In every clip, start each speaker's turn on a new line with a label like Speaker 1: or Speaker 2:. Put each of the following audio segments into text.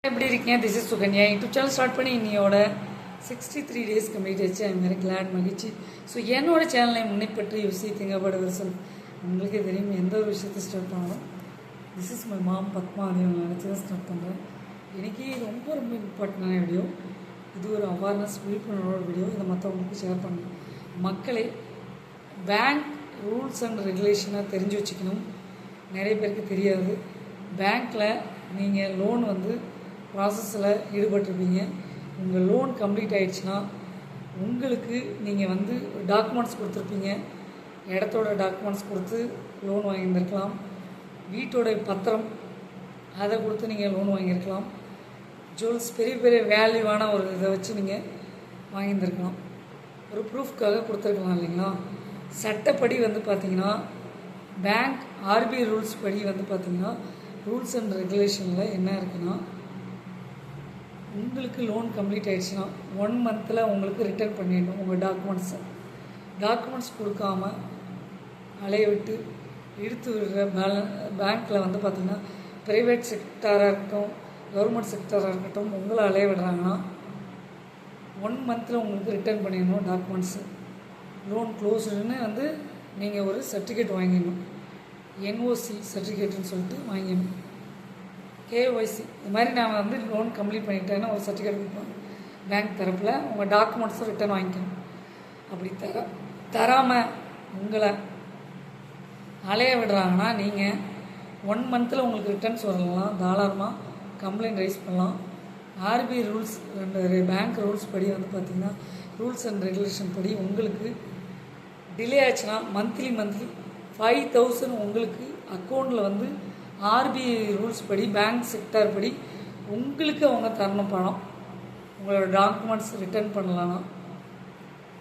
Speaker 1: எப்படி இருக்கீங்க? This is Sukanya. YouTube channel start பண்ணி இன்னையோட 63 days கம்ப்ளீட் ஆச்சு. ஐ வெரி கிளாட், மகிழ்ச்சி. ஸோ என்னோட சேனலை முன்னைப்பற்றி யூசி திங்கப்பட வருஷம் உங்களுக்கே தெரியும். எந்த ஒரு விஷயத்தை ஸ்டார்ட் பண்ணாலும் this is my mom Padma அவங்க நினச்சி தான் ஸ்டார்ட் பண்ணுறேன். எனக்கு ரொம்ப ரொம்ப இம்பார்ட்டண்டான வீடியோ. இது ஒரு அவேர்னஸ் விழிப்புணர்வோட வீடியோ. இதை மற்றவங்களுக்கு ஷேர் பண்ணுங்க. மக்களை பேங்க் ரூல்ஸ் அண்ட் ரெகுலேஷனை தெரிஞ்சு வச்சுக்கணும். நிறைய பேருக்கு தெரியாது. பேங்க்கில் நீங்கள் லோன் ப்ராசஸில் ஈடுபட்டிருப்பீங்க. உங்கள் லோன் கம்ப்ளீட் ஆகிடுச்சுன்னா உங்களுக்கு நீங்கள் டாக்குமெண்ட்ஸ் கொடுத்துருப்பீங்க. இடத்தோட டாக்குமெண்ட்ஸ் கொடுத்து லோன் வாங்கியிருந்திருக்கலாம். வீட்டோட பத்திரம் அதை கொடுத்து நீங்கள் லோன் வாங்கியிருக்கலாம். ஜுவல்ஸ் பெரிய பெரிய வேல்யூவான ஒரு இதை வச்சு நீங்கள் வாங்கியிருந்திருக்கலாம். ஒரு ப்ரூஃப்காக கொடுத்துருக்கலாம் இல்லைங்களா? சட்டப்படி பார்த்திங்கன்னா பேங்க் ஆர்பிஐ ரூல்ஸ் படி பார்த்திங்கன்னா ரூல்ஸ் அண்ட் ரெகுலேஷனில் என்ன இருக்குன்னா, உங்களுக்கு லோன் கம்ப்ளீட் ஆகிடுச்சுன்னா 1 monthல உங்களுக்கு ரிட்டர்ன் பண்ணிடணும் உங்கள் டாக்குமெண்ட்ஸ் கொடுக்காம அலைய விட்டு இழுத்து விடுற பேங்க்கில் பார்த்திங்கன்னா ப்ரைவேட் செக்டாராக இருக்கட்டும், கவர்மெண்ட் செக்டாராக இருக்கட்டும், உங்களை அலைய விடுறாங்கன்னா 1 monthல உங்களுக்கு ரிட்டர்ன் பண்ணிடணும் டாக்குமெண்ட்ஸு. லோன் க்ளோஸ்டுன்னு நீங்கள் ஒரு சர்டிஃபிகேட் வாங்கிடணும். என்ஓசி சர்டிஃபிகேட்டுன்னு சொல்லிட்டு வாங்கிடணும். கேஒய்சி இது மாதிரி நான் லோன் கம்ப்ளீட் பண்ணிட்டேன்னா ஒரு சர்டிஃபிகேட் கொடுப்போம் பேங்க் தரப்பில். உங்கள் டாக்குமெண்ட்ஸும் ரிட்டர்ன் வாங்கிக்கணும். அப்படி தராமல் உங்களை அலைய விடுறாங்கன்னா நீங்கள் 1 monthல உங்களுக்கு ரிட்டர்ன்ஸ் வரலாம். தாராளமாக கம்ப்ளைண்ட் ரைஸ் பண்ணலாம். ஆர்பிஐ ரூல்ஸ் பேங்க் ரூல்ஸ் படி பார்த்திங்கன்னா ரூல்ஸ் அண்ட் ரெகுலேஷன் படி உங்களுக்கு டிலே ஆச்சுன்னா மந்த்லி 5,000 உங்களுக்கு அக்கௌண்ட்டில் ஆர்பிஐ ரூல்ஸ் படி பேங்க் செக்டார் படி உங்களுக்கு அவங்க தரணும் பணம். உங்களோட டாக்குமெண்ட்ஸ் ரிட்டர்ன் பண்ணலான்னா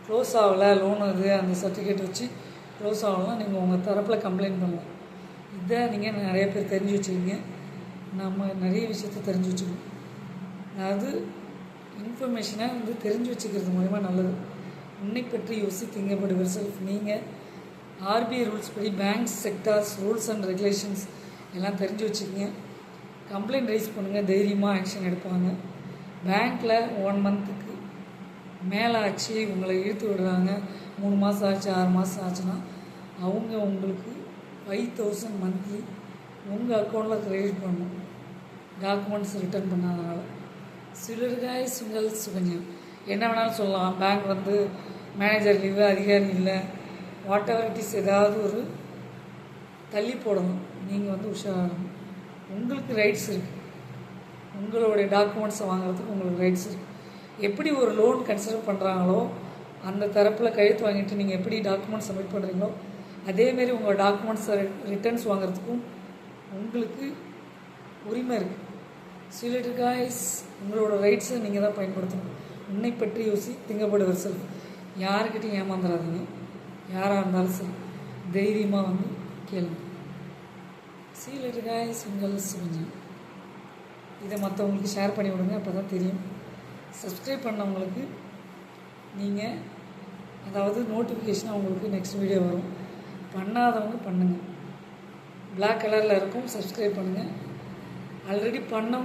Speaker 1: க்ளோஸ் ஆகலை லோன் அந்த சர்டிஃபிகேட் வச்சு க்ளோஸ் ஆகலாம். நீங்கள் உங்கள் தரப்பில் கம்ப்ளைண்ட் பண்ணலாம். இதை நீங்கள் நிறைய பேர் தெரிஞ்சு வச்சுக்கிங்க. நம்ம நிறைய விஷயத்த தெரிஞ்சு வச்சுக்கணும். அதாவது இன்ஃபர்மேஷனை தெரிஞ்சு வச்சுக்கிறது மூலமா நல்லது. உன்னை பற்றி யோசி திங்கப்படுவர் செல்ஃப். நீங்கள் ஆர்பிஐ ரூல்ஸ் படி bank sectors rules and regulations எல்லாம் தெரிஞ்சு வச்சுக்கிங்க. கம்ப்ளைண்ட் ரைஸ் பண்ணுங்கள். தைரியமாக ஆக்ஷன் எடுப்பாங்க. பேங்க்கில் 1 monthக்கு மேலே ஆச்சு உங்களை இழுத்து விடுறாங்க, 3 மாதம் ஆச்சு 6 மாதம் ஆச்சுன்னா அவங்க உங்களுக்கு 5,000 மந்த்லி உங்கள் அக்கௌண்ட்டில் கிரெடிட் பண்ணணும் டாக்குமெண்ட்ஸ் ரிட்டர்ன் பண்ணாதனால. சிலருக்காய் சுகன்யம் என்ன வேணாலும் சொல்லலாம். பேங்க் மேனேஜர் லீவு, அதிகாரி இல்லை, வாட் எவர் இட் இஸ், ஏதாவது ஒரு தள்ளி போடணும். நீங்கள் உஷாராகணும். உங்களுக்கு ரைட்ஸ் இருக்குது. உங்களுடைய டாக்குமெண்ட்ஸை வாங்குறதுக்கு உங்களுக்கு ரைட்ஸ் இருக்குது. எப்படி ஒரு லோன் கன்சிடர் பண்ணுறாங்களோ அந்த தரப்பில் கையெழுத்து வாங்கிட்டு நீங்கள் எப்படி டாக்குமெண்ட்ஸ் சப்மிட் பண்ணுறீங்களோ அதேமாரி உங்கள் டாக்குமெண்ட்ஸை ரிட்டர்ன்ஸ் வாங்குறதுக்கும் உங்களுக்கு உரிமை இருக்குது. சிலர் காய்ஸ் உங்களோட ரைட்ஸை நீங்கள் தான் பயன்படுத்தணும். உன்னை பற்றி யோசி திங்கப்படுவர் செல்ஃப். யாருக்கிட்டையும் ஏமாந்துடாதீங்க. யாராக இருந்தாலும் சரி தைரியமாக கேளுங்க. சிலர் காய்ஸ் உங்கள் சுகன்யம். இதை மற்றவங்களுக்கு ஷேர் பண்ணி விடுங்க. அப்போ தான் தெரியும். சப்ஸ்கிரைப் பண்ணவங்களுக்கு நீங்கள் நோட்டிஃபிகேஷனாக உங்களுக்கு நெக்ஸ்ட் வீடியோ வரும். பண்ணாதவங்க பண்ணுங்கள். Black கலரில் இருக்கும். சப்ஸ்கிரைப் பண்ணுங்கள். ஆல்ரெடி பண்ணவங்க